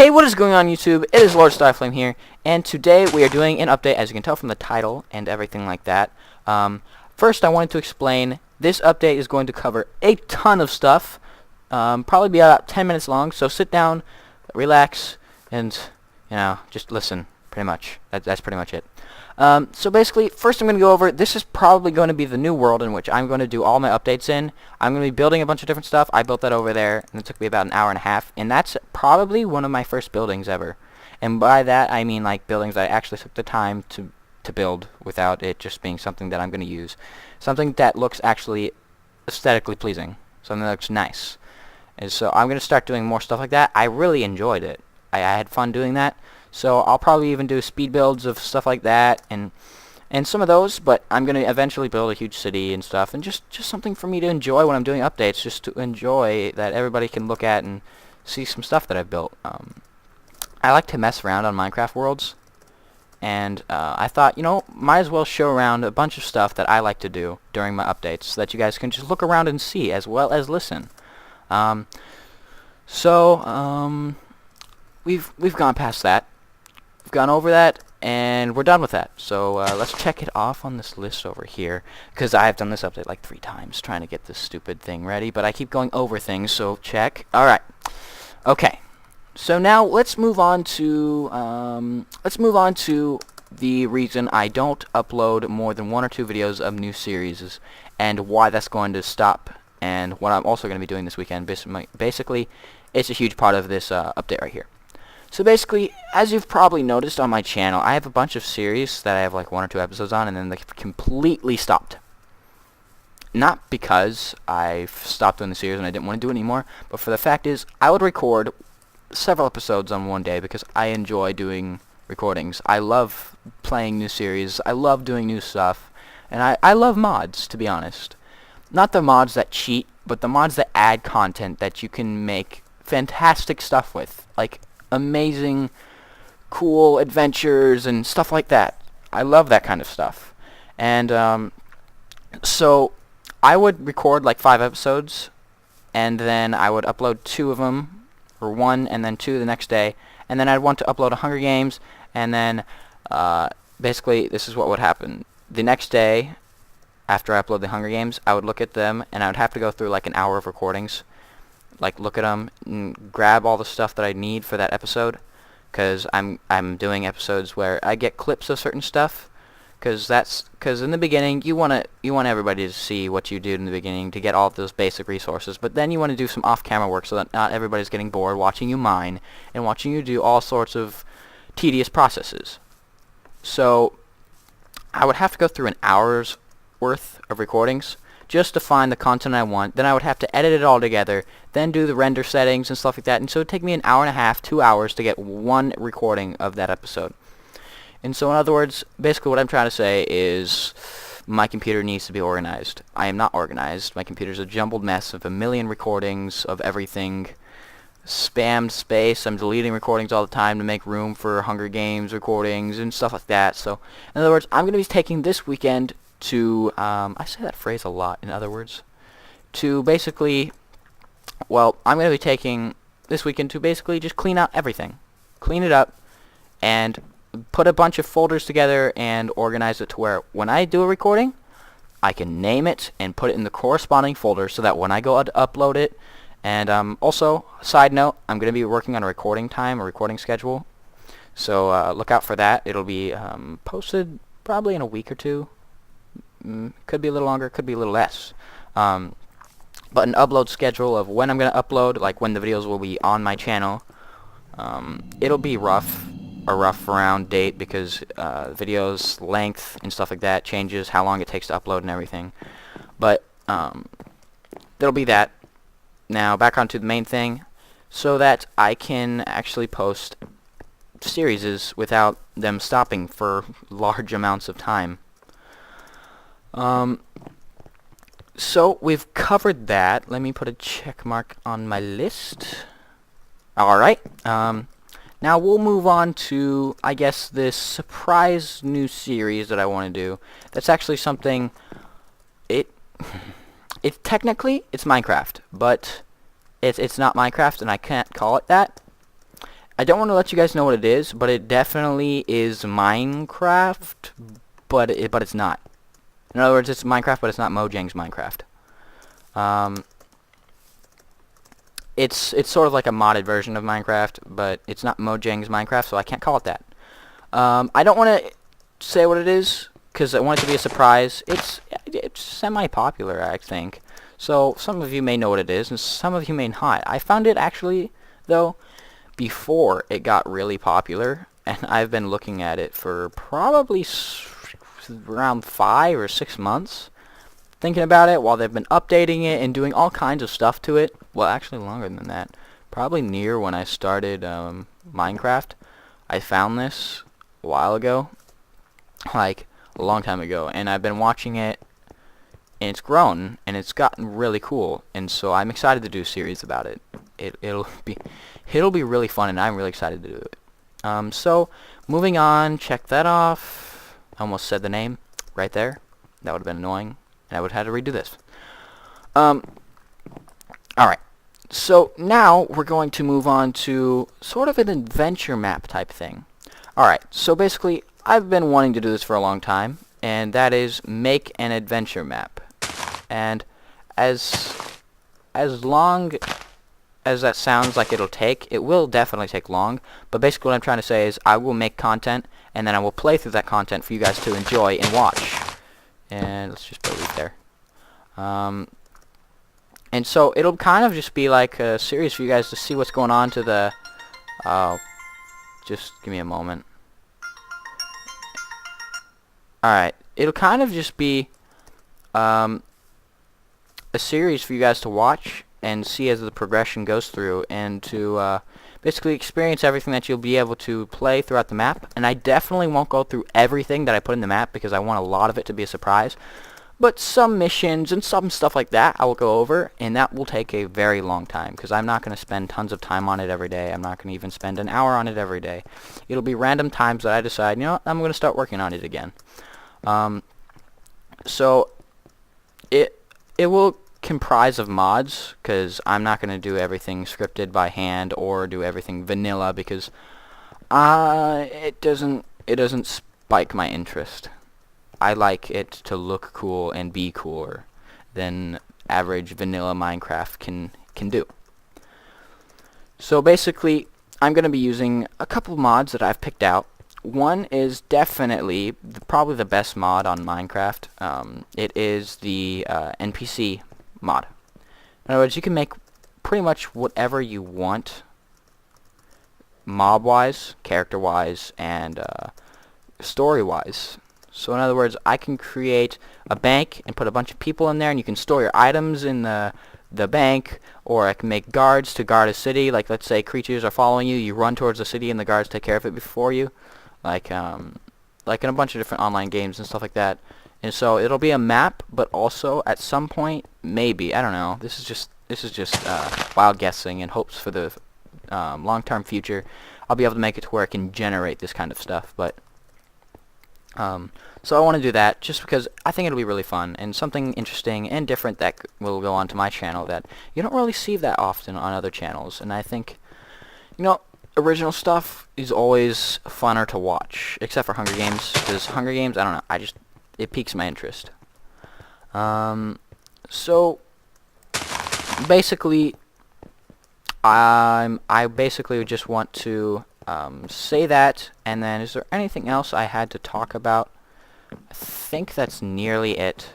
Hey, what is going on YouTube? It is LordStarFlame here, and today we are doing an update, as you can tell from the title and everything like that. First, I wanted to explain, this update is going to cover a ton of stuff, probably be about 10 minutes long, so sit down, relax, and, just listen, pretty much. That's pretty much it. So basically, first I'm going to go over, this is probably going to be the new world in which I'm going to do all my updates in. I'm going to be building a bunch of different stuff. I built that over there, and it took me about an hour and a half, and that's probably one of my first buildings ever. And by that, I mean like buildings I actually took the time to build without it just being something that I'm going to use. Something that looks actually aesthetically pleasing. Something that looks nice. And so I'm going to start doing more stuff like that. I really enjoyed it. I had fun doing that. So I'll probably even do speed builds of stuff like that and some of those, but I'm going to eventually build a huge city and stuff, and just something for me to enjoy when I'm doing updates, just to enjoy that everybody can look at and see some stuff that I've built. I like to mess around on Minecraft worlds, and I thought, might as well show around a bunch of stuff that I like to do during my updates so that you guys can just look around and see as well as listen. We've gone past that. We've gone over that, and we're done with that. So let's check it off on this list over here, because I've done this update like 3 times trying to get this stupid thing ready, but I keep going over things, so check. Alright. Okay. So now let's move on to the reason I don't upload more than 1 or 2 videos of new series, and why that's going to stop, and what I'm also going to be doing this weekend. Basically, it's a huge part of this update right here. So basically, as you've probably noticed on my channel, I have a bunch of series that I have like 1 or 2 episodes on, and then they completely stopped. Not because I've stopped doing the series and I didn't want to do it anymore, but for the fact is, I would record several episodes on one day because I enjoy doing recordings. I love playing new series, I love doing new stuff, and I love mods, to be honest. Not the mods that cheat, but the mods that add content that you can make fantastic stuff with. Like, amazing, cool adventures and stuff like that. I love that kind of stuff. And so I would record like 5 episodes, and then I would upload 2 of them, or 1 and then 2 the next day, and then I'd want to upload a Hunger Games, and then basically this is what would happen. The next day, after I upload the Hunger Games, I would look at them, and I would have to go through like an hour of recordings. Like, look at them and grab all the stuff that I need for that episode, because I'm doing episodes where I get clips of certain stuff, because in the beginning you want everybody to see what you did in the beginning to get all of those basic resources, but then you want to do some off-camera work so that not everybody's getting bored watching you mine and watching you do all sorts of tedious processes. So I would have to go through an hour's worth of recordings just to find the content I want. Then I would have to edit it all together, then do the render settings and stuff like that, and so it would take me an hour and a half, 2 hours to get 1 recording of that episode. And so in other words, basically what I'm trying to say is my computer needs to be organized. I am not organized. My computer's a jumbled mess of a million recordings of everything, spammed space. I'm deleting recordings all the time to make room for Hunger Games recordings and stuff like that. So in other words, I'm going to be taking this weekend to, I say that phrase a lot, in other words, to basically, well, I'm going to be taking this weekend to basically just clean out everything. Clean it up, and put a bunch of folders together and organize it to where when I do a recording, I can name it and put it in the corresponding folder so that when I go to upload it, and also, side note, I'm going to be working on a recording schedule, so look out for that. It'll be posted probably in a week or 2. Could be a little longer, could be a little less. But an upload schedule of when I'm going to upload, like when the videos will be on my channel. It'll be a rough around date because videos length and stuff like that changes, how long it takes to upload and everything. But there'll be that. Now back onto the main thing, so that I can actually post series without them stopping for large amounts of time. So we've covered that. Let me put a check mark on my list. Alright, now we'll move on to, I guess, this surprise new series that I want to do. That's actually something, technically, it's Minecraft, but it's not Minecraft, and I can't call it that. I don't want to let you guys know what it is, but it definitely is Minecraft, but it's not. In other words, it's Minecraft, but it's not Mojang's Minecraft. It's sort of like a modded version of Minecraft, but it's not Mojang's Minecraft, so I can't call it that. I don't want to say what it is because I want it to be a surprise. It's semi-popular, I think. So some of you may know what it is, and some of you may not. I found it actually, though, before it got really popular, and I've been looking at it for probably around 5 or 6 months, thinking about it while they've been updating it and doing all kinds of stuff to it. Well, actually longer than that. Probably near when I started Minecraft. I found this a while ago, like a long time ago, and I've been watching it, and it's grown, and it's gotten really cool, and so I'm excited to do a series about it. It'll be really fun, and I'm really excited to do it. So moving on, check that off. I almost said the name right there. That would have been annoying, and I would have had to redo this. Alright, so now we're going to move on to sort of an adventure map type thing. Alright, so basically, I've been wanting to do this for a long time, and that is make an adventure map. And as long as that sounds like it'll take, it will definitely take long, but basically what I'm trying to say is I will make content, and then I will play through that content for you guys to enjoy and watch. And let's just put it there. And so it'll kind of just be like a series for you guys to see what's going on to the... just give me a moment. Alright, it'll kind of just be a series for you guys to watch and see as the progression goes through, and to basically experience everything that you'll be able to play throughout the map. And I definitely won't go through everything that I put in the map because I want a lot of it to be a surprise. But some missions and some stuff like that I will go over, and that will take a very long time because I'm not going to spend tons of time on it every day. I'm not going to even spend an hour on it every day. It'll be random times that I decide, you know what, I'm going to start working on it again. So it will comprise of mods because I'm not going to do everything scripted by hand or do everything vanilla because it doesn't spike my interest. I like it to look cool and be cooler than average vanilla Minecraft can do. So basically, I'm going to be using a couple mods that I've picked out. One is definitely probably the best mod on Minecraft. It is the NPC mod. In other words, you can make pretty much whatever you want, mob-wise, character-wise, and story-wise. So in other words, I can create a bank and put a bunch of people in there, and you can store your items in the bank, or I can make guards to guard a city. Like, let's say creatures are following you, you run towards the city and the guards take care of it before you. Like in a bunch of different online games and stuff like that. And so it'll be a map, but also at some point, maybe, I don't know, this is just wild guessing and hopes for the long-term future. I'll be able to make it to where I can generate this kind of stuff, but so I want to do that just because I think it'll be really fun and something interesting and different that will go onto my channel that you don't really see that often on other channels. And I think, you know, original stuff is always funner to watch, except for Hunger Games, because Hunger Games, I don't know, it piques my interest. So basically, I basically just want to say that, and then is there anything else I had to talk about? I think that's nearly it.